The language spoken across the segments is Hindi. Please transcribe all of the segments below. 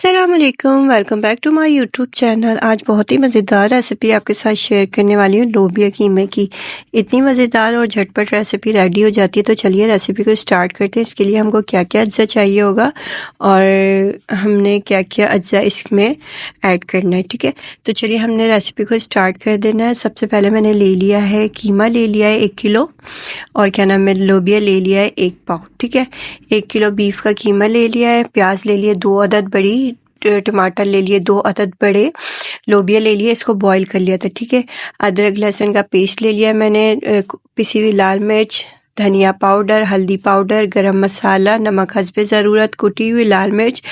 अस्सलामुअलैकुम, welcome back to my YouTube channel. आज बहुत ही मज़ेदार रेसिपी आपके साथ शेयर करने वाली हूँ लोबिया कीमे की। इतनी मज़ेदार और झटपट रेसिपी रेडी हो जाती है। तो चलिए रेसिपी को स्टार्ट करते हैं। इसके लिए हमको क्या क्या अज्जा चाहिए होगा और हमने क्या क्या अज्जा इसमें ऐड करना है, ठीक है। तो चलिए हमने रेसिपी को स्टार्ट कर देना है। सबसे पहले मैंने ले लिया है कीमा, ले लिया है 1 किलो, और क्या नाम है लोबिया ले लिया है 1 पाव, ठीक है। 1 किलो बीफ का कीमा ले लिया है, प्याज ले लिए 2 अदद बड़ी, टमाटर ले लिए 2 अदद बड़े, लोबिया ले लिए, इसको बॉईल कर लिया था, ठीक है। अदरक लहसुन का पेस्ट ले लिया मैंने, पिसी हुई लाल मिर्च, धनिया पाउडर, हल्दी पाउडर, गरम मसाला, नमक हस्बे ज़रूरत, कुटी हुई लाल मिर्च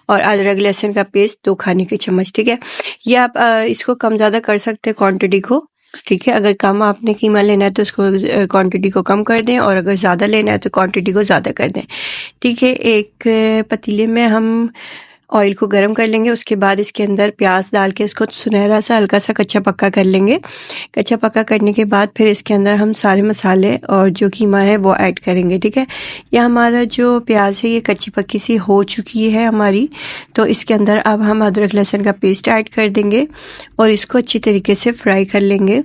और अदरक लहसुन का पेस्ट 2 खाने के चम्मच, ठीक है। ये आप इसको कम ज़्यादा कर सकते हैं क्वांटिटी को, ठीक है। अगर कम आपने कीमा लेना है तो उसको क्वांटिटी को कम कर दें, और अगर ज़्यादा लेना है तो क्वांटिटी को ज़्यादा कर दें, ठीक है। एक पतीले में हम ऑयल को गरम कर लेंगे। उसके बाद इसके अंदर प्याज डाल के इसको सुनहरा सा हल्का सा कच्चा पक्का कर लेंगे। कच्चा पक्का करने के बाद फिर इसके अंदर हम सारे मसाले और जो कीमा है वो ऐड करेंगे, ठीक है। यह हमारा जो प्याज है ये कच्ची पक्की सी हो चुकी है हमारी। तो इसके अंदर अब हम अदरक लहसुन का पेस्ट ऐड कर देंगे और इसको अच्छी तरीके से फ्राई कर लेंगे।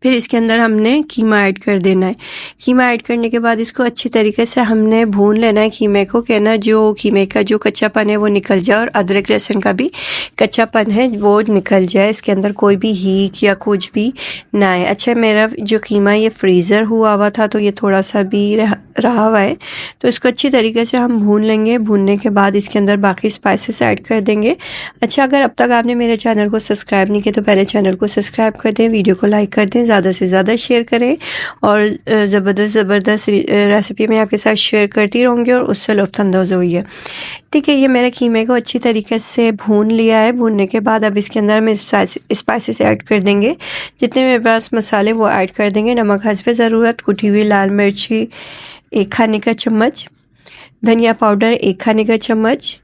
फिर इसके अंदर हमने कीमा ऐड कर देना है। कीमा ऐड करने के बाद इसको अच्छी तरीके से हमने भून लेना है कीमे को, कि ना जो कीमे का जो कच्चापन है वो निकल जाए और अदरक लहसुन का भी कच्चापन है वो निकल जाए, इसके अंदर कोई भी हीक या कुछ भी ना आए। अच्छा, मेरा जो कीमा ये फ्रीज़र हुआ था तो ये थोड़ा सा भी रहा हुआ है, तो इसको अच्छी तरीके से हम भून लेंगे। भूनने के बाद इसके अंदर बाकी स्पाइसेस ऐड कर देंगे। अच्छा, अगर अब तक आपने मेरे चैनल को सब्सक्राइब नहीं किया तो पहले चैनल को सब्सक्राइब कर दें, वीडियो को लाइक कर दें, ज़्यादा से ज़्यादा शेयर करें, और ज़बरदस्त रेसिपी मैं आपके साथ शेयर करती रहूँगी और उससे लुत्फ़अंदोज़ होइए, ठीक है। ये मेरे कीमे को अच्छी तरीके से भून लिया है। भूनने के बाद अब इसके अंदर हम स्पाइसेस ऐड कर देंगे। जितने मेरे पास मसाले वो ऐड कर देंगे। नमक हस्बे ज़रूरत, कुटी हुई लाल मिर्ची 1 खाने का चम्मच, धनिया पाउडर 1 खाने का चम्मच,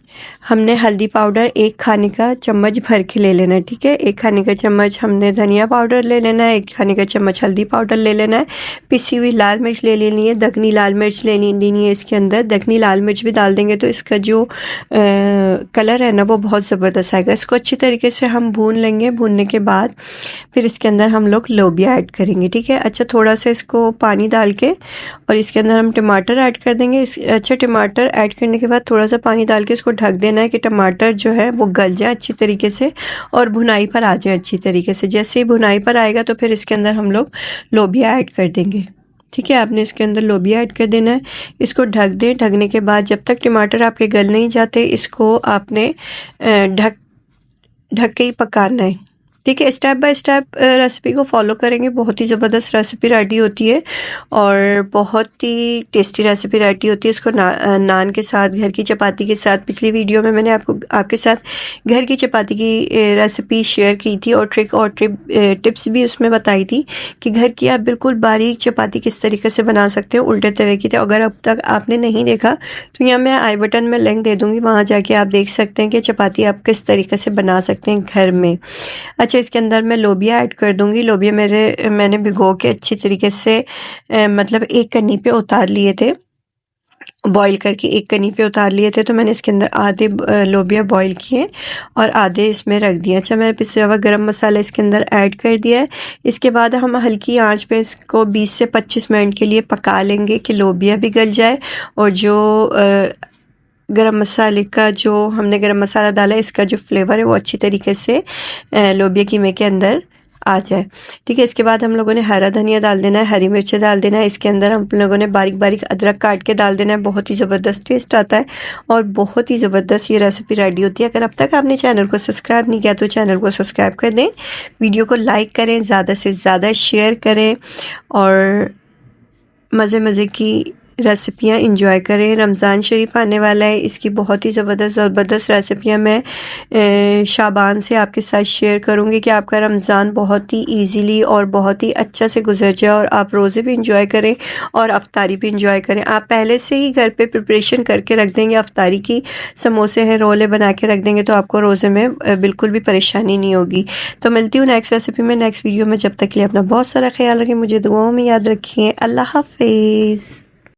हमने हल्दी पाउडर 1 खाने का चम्मच भर के ले लेना है, ठीक है। 1 खाने का चम्मच हमने धनिया पाउडर ले लेना है, 1 खाने का चम्मच हल्दी पाउडर ले लेना है, पिसी हुई लाल मिर्च ले लेनी है, दखनी लाल मिर्च ले लेनी है। इसके अंदर दखनी लाल मिर्च भी डाल देंगे तो इसका जो कलर है ना वो बहुत ज़बरदस्त आएगा। इसको अच्छी तरीके से हम भून लेंगे। भूनने के बाद फिर इसके अंदर हम लोग लोबिया ऐड करेंगे, ठीक है। अच्छा, थोड़ा सा इसको पानी डाल के और इसके अंदर हम टमाटर ऐड कर देंगे। अच्छा, टमाटर ऐड करने के बाद थोड़ा सा पानी डाल के इसको ढक देना है कि टमाटर जो है वो गल जाए अच्छी तरीके से और भुनाई पर आ जाए अच्छी तरीके से। जैसे ही भुनाई पर आएगा तो फिर इसके अंदर हम लोग लोबिया ऐड कर देंगे, ठीक है। आपने इसके अंदर लोबिया ऐड कर देना है। इसको ढक दें। ढकने के बाद जब तक टमाटर आपके गल नहीं जाते इसको आपने ढक के ही पकाना है, ठीक है। स्टेप बाय स्टेप रेसिपी को फॉलो करेंगे, बहुत ही ज़बरदस्त रेसिपी रेडी होती है और बहुत ही टेस्टी रेसिपी रेडी होती है। इसको नान के साथ, घर की चपाती के साथ, पिछली वीडियो में मैंने आपके साथ घर की चपाती की रेसिपी शेयर की थी और ट्रिक और टिप्स भी उसमें बताई थी कि घर की आप बिल्कुल बारीक चपाती किस तरीके से बना सकते हो उल्टे तवे की। तो अगर अब तक आपने नहीं देखा तो यहाँ मैं आई बटन में लिंक दे दूँगी, वहाँ जाके आप देख सकते हैं कि चपाती आप किस तरीके से बना सकते हैं घर में। अच्छा, इसके अंदर मैं लोबिया ऐड कर दूंगी। लोबिया मैंने भिगो के अच्छी तरीके से मतलब 1 कन्नी पे उतार लिए थे, बॉईल करके 1 कन्नी पे उतार लिए थे। तो मैंने इसके अंदर आधे लोबिया बॉईल किए और आधे इसमें रख दिए। अच्छा, मैंने पिसा हुआ गरम मसाला इसके अंदर ऐड कर दिया है। इसके बाद हम हल्की आंच पे इसको 20 से 25 मिनट के लिए पका लेंगे कि लोबिया भी गल जाए और जो गरम मसाले का जो हमने गरम मसाला डाला है इसका जो फ्लेवर है वो अच्छी तरीके से लोबिया कीमे के अंदर आ जाए, ठीक है। इसके बाद हम लोगों ने हरा धनिया डाल देना है, हरी मिर्चें डाल देना है। इसके अंदर हम लोगों ने बारीक बारीक अदरक काट के डाल देना है। बहुत ही ज़बरदस्त टेस्ट आता है और बहुत ही ज़बरदस्त ये रेसिपी रेडी होती है। अगर अब तक आपने चैनल को सब्सक्राइब नहीं किया तो चैनल को सब्सक्राइब कर दें, वीडियो को लाइक करें, ज़्यादा से ज़्यादा शेयर करें और मज़े की रेसिपियाँ इंजॉय करें। रमज़ान शरीफ आने वाला है, इसकी बहुत ही ज़बरदस्त रेसिपियाँ मैं शाबान से आपके साथ शेयर करूँगी कि आपका रमज़ान बहुत ही इजीली और बहुत ही अच्छा से गुजर जाए और आप रोज़े भी इंजॉय करें और अफ्तारी भी इंजॉय करें। आप पहले से ही घर पे प्रिपरेशन करके रख देंगे अफ्तारी की, समोसे हैं, रोले बना के रख देंगे तो आपको रोज़े में बिल्कुल भी परेशानी नहीं होगी। तो मिलती हूँ नेक्स्ट रेसिपी में, नेक्स्ट वीडियो में। जब तक के लिए अपना बहुत सारा ख्याल रखें, मुझे दुआओं में याद रखिए। अल्लाह हाफिज़।